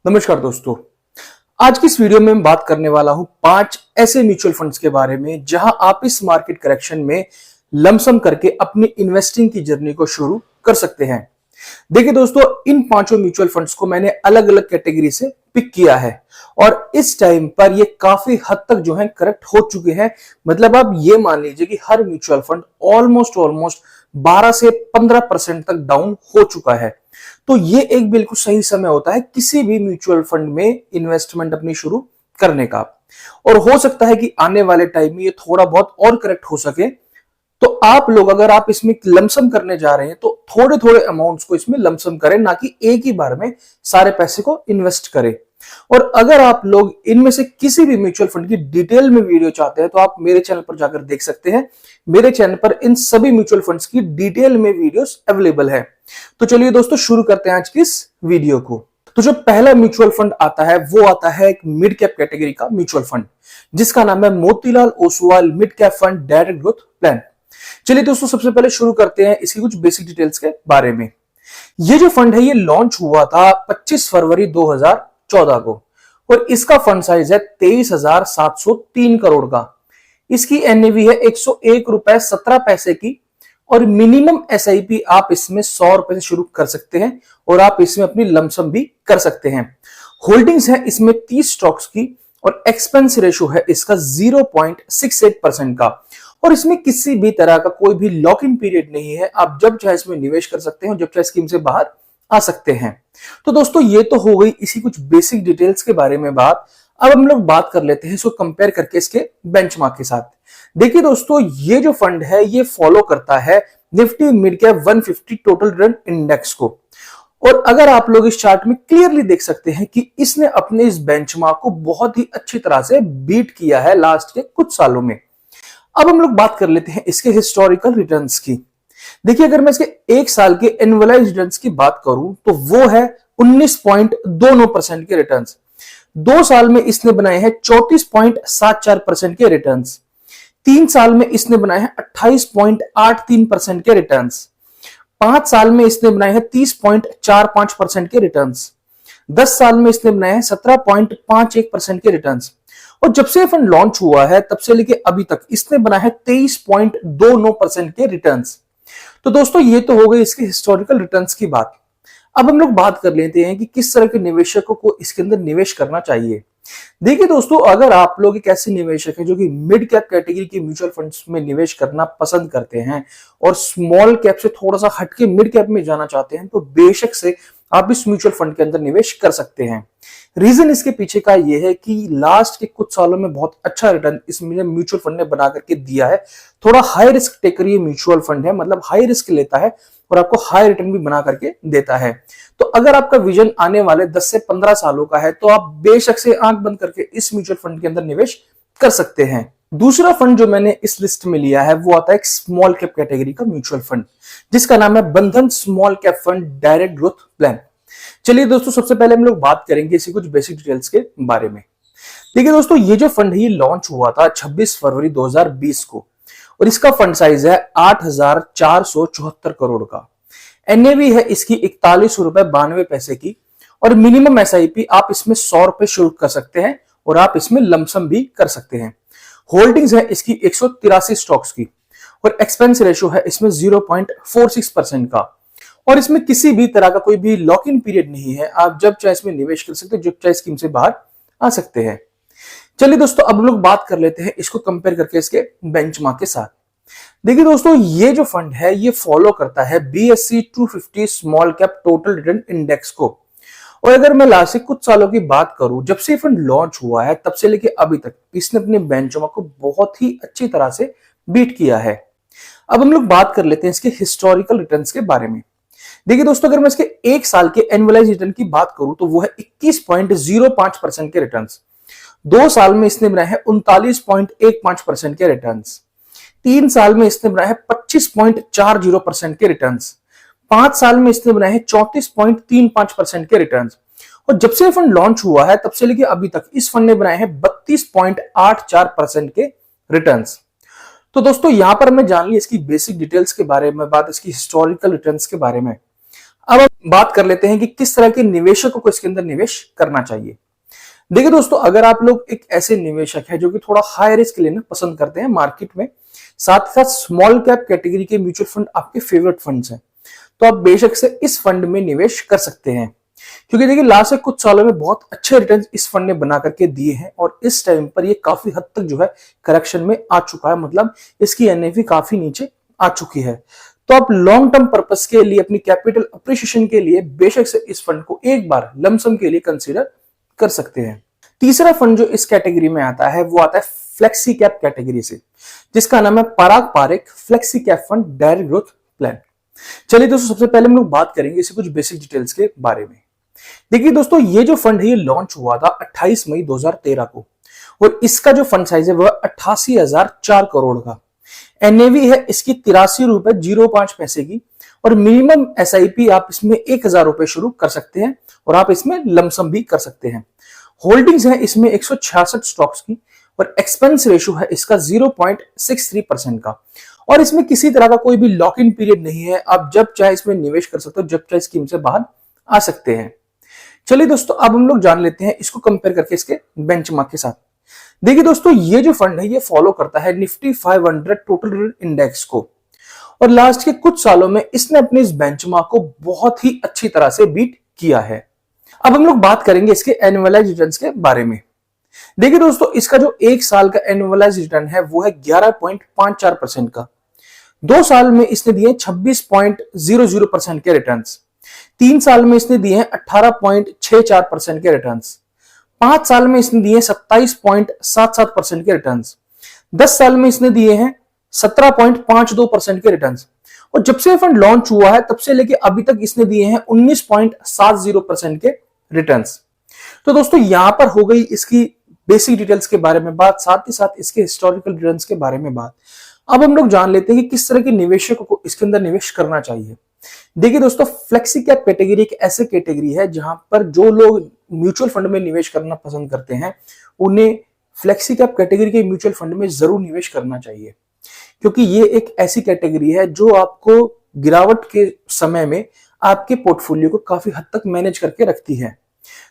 नमस्कार दोस्तों। आज की इस वीडियो में मैं बात करने वाला हूं 5 ऐसे म्यूचुअल फंड्स के बारे में जहां आप इस मार्केट करेक्शन में लमसम करके अपनी इन्वेस्टिंग की जर्नी को शुरू कर सकते हैं। देखिए दोस्तों, इन पांचों म्यूचुअल फंड्स को मैंने अलग अलग कैटेगरी से पिक किया है और इस टाइम पर ये काफी हद तक जो है करेक्ट हो चुके हैं। मतलब आप ये मान लीजिए कि हर म्यूचुअल फंड ऑलमोस्ट 12 से 15% तक डाउन हो चुका है। तो ये एक बिल्कुल सही समय होता है किसी भी म्यूचुअल फंड में इन्वेस्टमेंट अपनी शुरू करने का। और हो सकता है कि आने वाले टाइम में ये थोड़ा बहुत और करेक्ट हो सके। तो आप लोग अगर आप इसमें लमसम करने जा रहे हैं तो थोड़े थोड़े अमाउंट्स को इसमें लमसम करें, ना कि एक ही बार में सारे पैसे को इन्वेस्ट करें। और अगर आप लोग इनमें से किसी भी म्यूचुअल फंड की डिटेल में वीडियो चाहते हैं तो आप मेरे चैनल पर जाकर देख सकते हैं। मेरे चैनल पर इन सभी म्यूचुअल फंड्स की डिटेल में वीडियोस अवेलेबल है। तो चलिए दोस्तों, शुरू करते हैं आज की इस वीडियो को। तो जो पहला म्यूचुअल फंड आता है वो आता है एक मिड कैप कैटेगरी का म्यूचुअल फंड, जिसका नाम है Motilal Oswal mid cap fund direct growth plan. चलिए दोस्तों, सबसे पहले शुरू करते हैं इसकी कुछ बेसिक डिटेल्स के बारे में। ये जो फंड है ये लॉन्च हुआ था 25 फरवरी 2014 को और इसका फंड साइज है 23,703 करोड़ का। इसकी एनएवी है 101 रुपए 17 पैसे की और मिनिमम एसआईपी आप इसमें 100 रुपए से शुरू कर सकते हैं और आप इसमें अपनी लमसम भी कर सकते हैं। होल्डिंग्स है इसमें 30 स्टॉक्स की और एक्सपेंस रेशो है इसका 0.68% का। और इसमें किसी भी तरह का कोई भी लॉक इन पीरियड नहीं है। आप जब चाहे इसमें निवेश कर सकते हैं, जब चाहे स्कीम से बाहर आ सकते हैं। तो दोस्तों, ये तो हो गई इसी कुछ बेसिक डिटेल्स के बारे में बात। अब हम लोग बात कर लेते हैं इसको कंपेयर करके इसके बेंचमार्क के साथ। देखिए दोस्तों, ये जो फंड है ये फॉलो करता है Nifty mid cap 150 total return index को। और अगर आप लोग इस चार्ट में क्लियरली देख सकते हैं कि इसने अपने इस बेंचमार्क को बहुत ही अच्छी तरह से बीट किया है लास्ट के कुछ सालों में। अब हम लोग बात कर लेते हैं इसके हिस्टोरिकल रिटर्न्स की। देखिए, अगर मैं इसके एक साल के एनुअलाइज्ड रिटर्न्स की बात करूं तो वो है 19.29% के रिटर्न्स। 2 साल में इसने बनाए हैं 34.74% के रिटर्न्स। 3 साल में इसने बनाए हैं 28.83% के रिटर्न्स। 5 साल में इसने बनाए हैं 30.45% के रिटर्न्स। 10 साल में इसने बनाए हैं 17.51% के रिटर्न्स। और जब से फंड लॉन्च हुआ है तब से लेके अभी तक इसने बनाया है 23.29% के रिटर्न्स। तो दोस्तों, ये तो हो गई इसके हिस्टोरिकल रिटर्न्स की बात। अब हम लोग बात कर लेते हैं कि किस तरह के निवेशकों को इसके अंदर निवेश करना चाहिए। देखिए दोस्तों, अगर आप लोग एक ऐसे निवेशक हैं जो कि मिड कैप कैटेगरी के म्यूचुअल फंड्स में निवेश करना पसंद करते हैं और स्मॉल कैप से थोड़ा सा हटके मिड कैप में जाना चाहते हैं, तो बेशक से आप इस म्यूचुअल फंड के अंदर निवेश कर सकते हैं। रीजन इसके पीछे का यह है कि लास्ट के कुछ सालों में बहुत अच्छा रिटर्न इस म्यूचुअल फंड ने बना करके दिया है। थोड़ा हाई रिस्क टेकर ये म्यूचुअल फंड है, मतलब हाई रिस्क लेता है और आपको हाई रिटर्न भी बना करके देता है। तो अगर आपका विजन आने वाले 10 से 15 सालों का है तो आप बेशक से आंख बंद करके इस म्यूचुअल फंड के अंदर निवेश कर सकते हैं। दूसरा फंड जो मैंने इस लिस्ट में लिया है वो आता है एक स्मॉल कैप कैटेगरी का म्यूचुअल फंड, जिसका नाम है बंधन small cap fund direct growth plan. चलिए दोस्तों, सबसे पहले हम लोग बात करेंगे इसी कुछ बेसिक डिटेल्स के बारे में। देखिए दोस्तों, ये जो फंड है ये लॉन्च हुआ था 26 फरवरी 2020 को और इसका फंड साइज है 8,474 करोड़ का। एनएवी है इसकी 41 रुपए 92 पैसे की और मिनिमम एसआईपी आप इसमें 100 रुपए शुरू कर सकते हैं और आप इसमें लमसम भी कर सकते हैं। होल्डिंग्स है इसकी 183 स्टॉक्स की और एक्सपेंस रेशियो है इसमें 0.46% का। और इसमें किसी भी तरह का कोई भी लॉक इन पीरियड नहीं है। आप जब चाहे इसमें निवेश कर सकते हैं, जब चाहे स्कीम से बाहर आ सकते हैं। चलिए दोस्तों, अब लोग बात कर लेते हैं इसको कंपेयर करके इसके बेंचमार्क के साथ। देखिए दोस्तों, ये जो फंड है ये फॉलो करता है BSE 250 small cap total return index को। और अगर मैं लास्ट से कुछ सालों की बात करूं, जब से फंड लॉन्च हुआ है तब से लेके अभी तक इसने अपने बेंचमार्क को बहुत ही अच्छी तरह से बीट किया है। अब हम लोग बात कर लेते हैं इसके हिस्टोरिकल रिटर्न्स के बारे में। देखिए दोस्तों, अगर मैं इसके एक साल के एनुअलाइज रिटर्न की बात करूं तो वो है 21.05% के रिटर्न्स। 2 साल में इसने बनाए हैं 39.15% के रिटर्न्स। 3 साल में इसने बनाए हैं 25.40% के रिटर्न्स। 5 साल में इसने बनाए हैं 34.35% के रिटर्न्स। और जब से फंड लॉन्च हुआ है तब से लेकर अभी तक इस फंड ने बनाए हैं 32.84% के रिटर्न्स। तो दोस्तों, यहां पर मैं जान ली इसकी बेसिक डिटेल्स के बारे में, बात इसकी हिस्टोरिकल रिटर्न्स के बारे में। अब हम बात कर लेते हैं कि किस तरह के निवेशकों को इसके अंदर निवेश करना चाहिए। देखिए दोस्तों, अगर आप लोग एक ऐसे निवेशक है जो कि थोड़ा हाई रिस्क लेना पसंद करते हैं मार्केट में, साथ ही साथ स्मॉल कैप कैटेगरी के म्यूचुअल फंड आपके फेवरेट फंड्स हैं, तो आप बेशक से इस फंड में निवेश कर सकते हैं। क्योंकि देखिए लास्ट कुछ सालों में बहुत अच्छे रिटर्न इस फंड ने बना करके दिए हैं और इस टाइम पर ये काफी हद तक जो है करेक्शन में आ चुका है, मतलब इसकी एनएवी काफी नीचे आ चुकी है। तो आप लॉन्ग टर्म पर्पस के लिए, अपनी कैपिटल अप्रिशिएशन के लिए बेशक से इस फंड को एक बार लमसम के लिए कंसीडर कर सकते हैं। तीसरा फंड जो इस कैटेगरी में आता है वो आता है फ्लेक्सी कैप कैटेगरी से, जिसका नाम है Parag Parikh flexi cap fund direct growth plan. चलिए दोस्तों, सबसे पहले हम लोग बात करेंगे इसे कुछ बेसिक डिटेल्स के बारे में। देखिए दोस्तों, ये जो फंड है ये लॉन्च हुआ था 28 मई 2013 को और इसका जो फंड साइज है वह 88,004 करोड़ का। एनएवी है इसकी 83 रुपए 05 पैसे की और मिनिमम एसआईपी आप इसमें 1,000 रुपए शुरू कर सकते हैं और आप इसमें लमसम भी कर सकते हैं। होल्डिंग्स है इसमें 166 स्टॉक्स की और एक्सपेंस रेशियो है इसका 0.63% का और इसमें किसी तरह का कोई भी लॉक इन पीरियड नहीं है। आप जब चाहे इसमें निवेश कर सकते हो, जब चाहे स्कीम से बाहर आ सकते हैं। चलिए दोस्तों, अब हम लोग जान लेते हैं इसको कंपेयर करके इसके बेंचमार्क के साथ। देखिए दोस्तों, ये जो फंड है ये फॉलो करता है निफ्टी 500 टोटल रिटर्न इंडेक्स को और लास्ट के कुछ सालों में इसने अपने इस बेंचमार्क को बहुत ही अच्छी तरह से बीट किया है। अब हम लोग बात करेंगे इसके एनुअलाइज रिटर्न्स के बारे में। देखिए दोस्तों, इसका जो एक साल का एनुअलाइज रिटर्न है वो है 11.54% का। 2 साल में इसने दिए 26.00% के रिटर्न्स, 3 साल में इसने दिए हैं 18.64% के रिटर्न्स, 5 साल में इसने दिए 27.77% के रिटर्न्स, 10 साल में इसने दिए हैं 17.52% के रिटर्न्स और जब से फंड लॉन्च हुआ है तब से लेके अभी तक इसने दिए हैं 19.70% के रिटर्न्स। तो दोस्तों, यहां पर हो गई इसकी बेसिक डिटेल्स के बारे में बात, साथ ही साथ इसके हिस्टोरिकल रिटर्न्स के बारे में बात। अब हम लोग जान लेते हैं कि किस तरह के निवेशकों को इसके अंदर निवेश करना चाहिए। देखिए दोस्तों, फ्लेक्सी कैप कैटेगरी एक ऐसी कैटेगरी है जहां पर जो लोग म्यूचुअल फंड में निवेश करना पसंद करते हैं उन्हें फ्लेक्सी कैप कैटेगरी के म्यूचुअल फंड में जरूर निवेश करना चाहिए, क्योंकि ये एक ऐसी कैटेगरी है जो आपको गिरावट के समय में आपके पोर्टफोलियो को काफी हद तक मैनेज करके रखती है।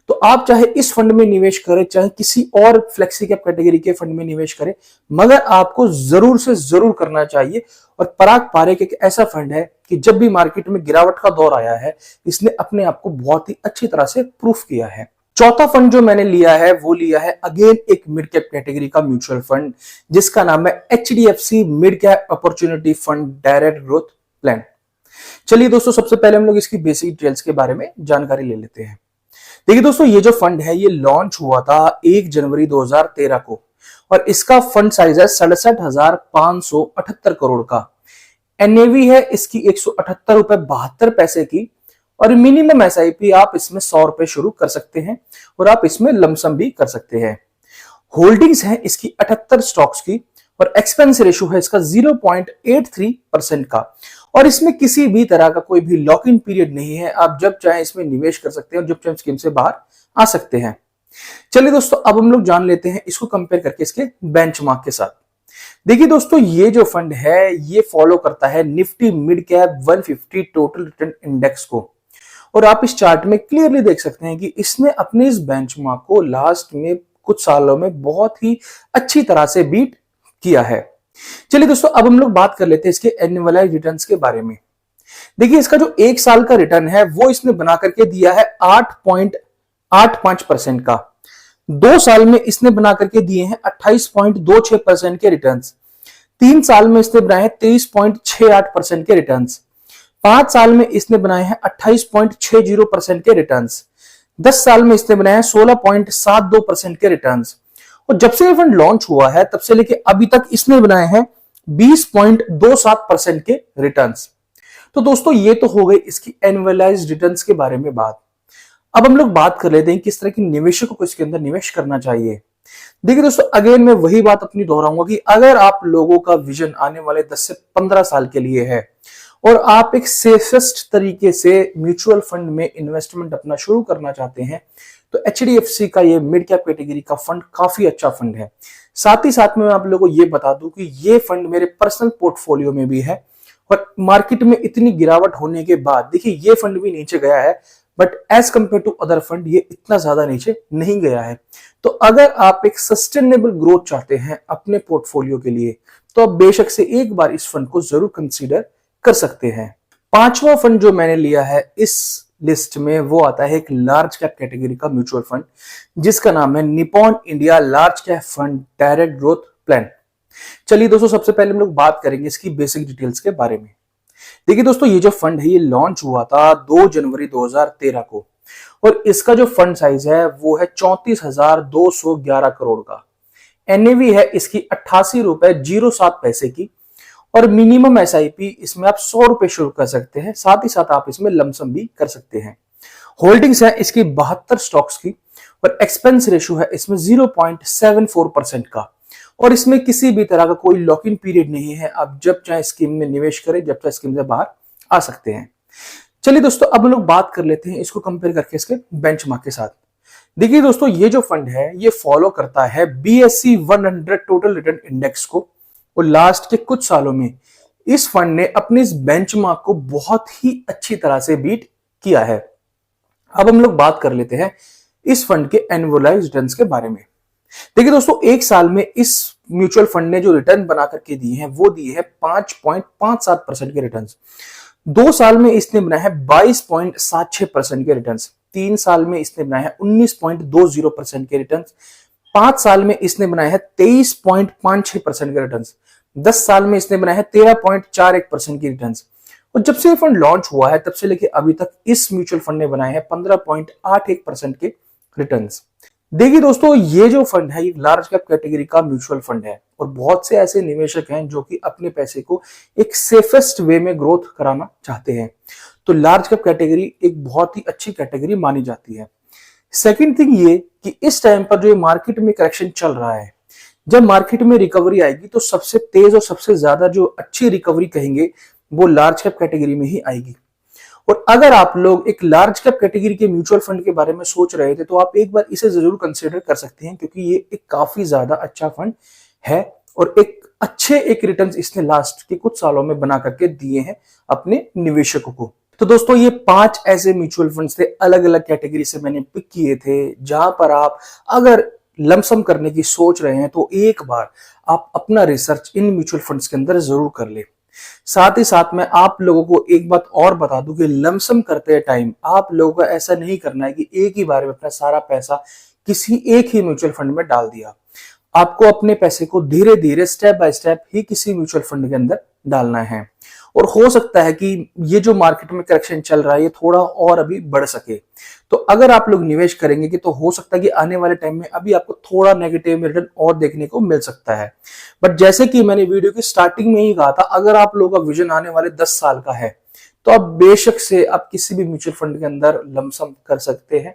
तो आप चाहे इस फंड में निवेश करें, चाहे किसी और फ्लेक्सी कैप कैटेगरी के फंड में निवेश करें, मगर आपको जरूर से जरूर करना चाहिए। और पराग पारेख एक ऐसा फंड है कि जब भी मार्केट में गिरावट का दौर आया है इसने अपने आप को बहुत ही अच्छी तरह से प्रूफ किया है। चौथा फंड जो मैंने लिया है वो लिया है अगेन एक मिड कैप कैटेगरी का म्यूचुअल फंड, जिसका नाम है HDFC mid cap opportunity fund direct growth plan. चलिए दोस्तों, सबसे पहले हम लोग इसकी बेसिक डिटेल्स के बारे में जानकारी ले लेते हैं। देखिए दोस्तों, ये जो फंड है ये लॉन्च हुआ था 1 जनवरी 2013 को और इसका फंड साइज है 67,578 करोड़ का। एनएवी है इसकी 178 रुपए 72 पैसे की और मिनिमम एसआईपी आप इसमें 100 रुपए शुरू कर सकते हैं और आप इसमें लमसम भी कर सकते हैं। होल्डिंग्स है इसकी 78 स्टॉक्स की और एक्सपेंस रेशियो है इसका 0.83% का और इसमें किसी भी तरह का कोई भी लॉक इन पीरियड नहीं है। आप जब चाहे इसमें निवेश कर सकते हैं और जब चाहे स्कीम से बाहर आ सकते हैं। चलिए दोस्तों, अब हम लोग जान लेते हैं इसको कंपेयर करके इसके बेंचमार्क के साथ। देखिए दोस्तों, ये जो फंड है ये फॉलो करता है Nifty mid cap 150 total return index को और आप इस चार्ट में क्लियरली देख सकते हैं कि इसने अपने इस बेंचमार्क को लास्ट में कुछ सालों में बहुत ही अच्छी तरह से बीट किया है। चलिए दोस्तों, अब हम लोग बात कर लेते हैं इसके एनुअलाइज रिटर्न्स के बारे में। देखिए, इसका जो 1 साल का रिटर्न है वो इसने बना करके दिया है 8.85% का। 2 साल में इसने बना करके दिए हैं 28.26% के रिटर्न्स, 3 साल में इसने बनाए हैं 23.68% के रिटर्न्स, 5 साल में इसने बनाए हैं 28.60% के रिटर्न्स, 10 साल में इसने बनाए हैं 16.72% के रिटर्न्स और जब से ये फंड लॉन्च हुआ है तब से लेके अभी तक इसने बनाए हैं 20.27% के रिटर्न्स। तो दोस्तों, ये तो हो गई इसकी एनुअलाइज्ड रिटर्न्स के बारे में बात। अब हम लोग बात कर लेते हैं किस तरह के निवेशकों को इसके अंदर निवेश करना चाहिए। देखिए दोस्तों, अगेन मैं वही बात अपनी दोहराऊंगा कि अगर आप लोगों का विजन आने वाले 10 से 15 साल के लिए है और आप एक सेफेस्ट तरीके से म्यूचुअल फंड में इन्वेस्टमेंट अपना शुरू करना चाहते हैं तो HDFC का ये मिड कैप कैटेगरी का फंड काफी अच्छा फंड है। साथ ही साथ में मैं आप लोगों को ये बता दूं कि ये फंड मेरे पर्सनल पोर्टफोलियो में भी है पर मार्केट में इतनी गिरावट होने के बाद देखिए ये फंड भी नीचे गया है, but as compare to other fund ये इतना ज्यादा नीचे नहीं गया है। तो अगर आप एक सस्टेनेबल ग्रोथ चाहते हैं अपने पोर्टफोलियो के लिए, तो आप बेशक से एक बार इस फंड को जरूर कंसीडर कर सकते हैं। पांचवा फंड जो मैंने लिया है इस लिस्ट में वो आता है एक लार्ज कैप कैटेगरी का म्यूचुअल फंड, जिसका नाम है Nippon India large cap fund direct growth plan. चलिए दोस्तों, सबसे पहले हम लोग बात करेंगे इसकी बेसिक डिटेल्स के बारे में। देखिए दोस्तों, ये जो फंड है ये लॉन्च हुआ था 2 जनवरी 2013 को, और इसका जो फंड साइज है वो है 34,211 करोड़ का। एनएवी है इसकी 88 रुपए 07 पैसे की, और मिनिमम एसआईपी इसमें आप 100 रुपए शुरू कर सकते हैं, साथ ही साथ आप इसमें लमसम भी कर सकते हैं। होल्डिंग्स है इसकी 72 स्टॉक्स की, और एक्सपेंस रेशियो है इसमें 0.74% का, और इसमें किसी भी तरह का कोई लॉक इन पीरियड नहीं है। आप जब चाहे स्कीम में निवेश करें, जब चाहे स्कीम से बाहर आ सकते हैं। चलिए दोस्तों, अब हम लोग बात कर लेते हैं इसको कंपेयर करके इसके बेंचमार्क के साथ। देखिए दोस्तों, ये जो फंड है ये फॉलो करता है BSE 100 टोटल रिटर्न इंडेक्स को, और लास्ट के कुछ सालों में इस फंड ने अपने इस बेंचमार्क को बहुत ही अच्छी तरह से बीट किया है। अब हम लोग बात कर लेते हैं इस फंड के एनुअलाइज्ड रिटर्न्स के बारे में। देखिए दोस्तों, एक साल में इस म्यूचुअल फंड ने जो रिटर्न बना करके दिए हैं वो दिए हैं 5.57% के रिटर्न्स। 2 साल में इसने बनाया है 22.76% के रिटर्न्स। 3 साल में इसने बनाया है 19.20% के रिटर्न्स। 5 साल में इसने बनाया है 23.56% के रिटर्न्स। 10 साल में इसने बनाया है 13.41% की रिटर्न्स। और जब से ये फंड लॉन्च हुआ है तब से लेके अभी तक इस म्यूचुअल फंड ने बनाए हैं 15.81% के रिटर्न्स। देखिए दोस्तों, ये जो फंड है ये लार्ज कैप कैटेगरी का म्यूचुअल फंड है, और बहुत से ऐसे निवेशक हैं जो कि अपने पैसे को एक सेफेस्ट वे में ग्रोथ कराना चाहते हैं। तो लार्ज कैप कैटेगरी एक बहुत ही अच्छी कैटेगरी मानी जाती है। सेकंड थिंग ये कि इस टाइम पर जो मार्केट में करेक्शन चल रहा है, जब मार्केट में रिकवरी आएगी तो सबसे तेज और सबसे ज्यादा जो अच्छी रिकवरी कहेंगे वो लार्ज कैप कैटेगरी में ही आएगी। और अगर आप लोग एक लार्ज कैप कैटेगरी के म्यूचुअल फंड के बारे में सोच रहे थे तो आप एक बार इसे जरूर कंसीडर कर सकते हैं, क्योंकि ये एक काफी ज्यादा अच्छा फंड है, और एक रिटर्न्स इसने लास्ट के कुछ सालों में बना करके दिए हैं अपने निवेशकों को। तो दोस्तों, ये 5 ऐसे म्यूचुअल फंड्स थे, अलग अलग कैटेगरी से मैंने पिक किए थे, जहां पर आप अगर लमसम करने की सोच रहे हैं तो एक बार आप अपना रिसर्च इन म्यूचुअल फंड्स के अंदर जरूर कर ले। साथ ही साथ मैं आप लोगों को एक बात और बता दूं कि लमसम करते टाइम आप लोगों को ऐसा नहीं करना है कि एक ही बार में अपना सारा पैसा किसी एक ही म्यूचुअल फंड में डाल दिया। आपको अपने पैसे को धीरे धीरे स्टेप बाय स्टेप ही किसी म्यूचुअल फंड के अंदर डालना है, और हो सकता है कि ये जो मार्केट में करेक्शन चल रहा है ये थोड़ा और अभी बढ़ सके। तो अगर आप लोग निवेश करेंगे कि तो हो सकता है कि आने वाले टाइम में अभी आपको थोड़ा नेगेटिव रिटर्न और देखने को मिल सकता है। बट जैसे कि मैंने वीडियो की स्टार्टिंग में ही कहा था, अगर आप लोगों का विजन आने वाले 10 साल का है तो आप बेशक से आप किसी भी म्यूचुअल फंड के अंदर लमसम कर सकते हैं।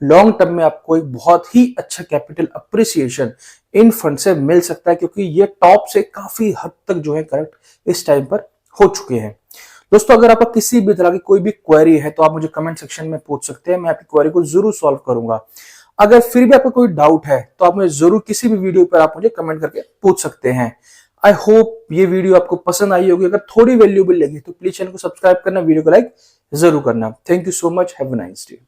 लॉन्ग टर्म में आपको एक बहुत ही अच्छा कैपिटल अप्रिसिएशन इन फंड से मिल सकता है, क्योंकि ये टॉप से काफी हद तक जो है करेक्ट इस टाइम पर हो चुके हैं। दोस्तों, अगर आपका किसी भी तरह की कोई भी क्वेरी है तो आप मुझे कमेंट सेक्शन में पूछ सकते हैं, मैं आपकी क्वेरी को जरूर सॉल्व करूंगा। अगर फिर भी आपको कोई डाउट है तो आप मुझे जरूर किसी भी वीडियो पर आप मुझे कमेंट करके पूछ सकते हैं। आई होप ये वीडियो आपको पसंद आई होगी। अगर थोड़ी वैल्यूएबल लगी तो प्लीज चैनल को सब्सक्राइब करना, वीडियो को लाइक जरूर करना। Thank you so much, have a nice day.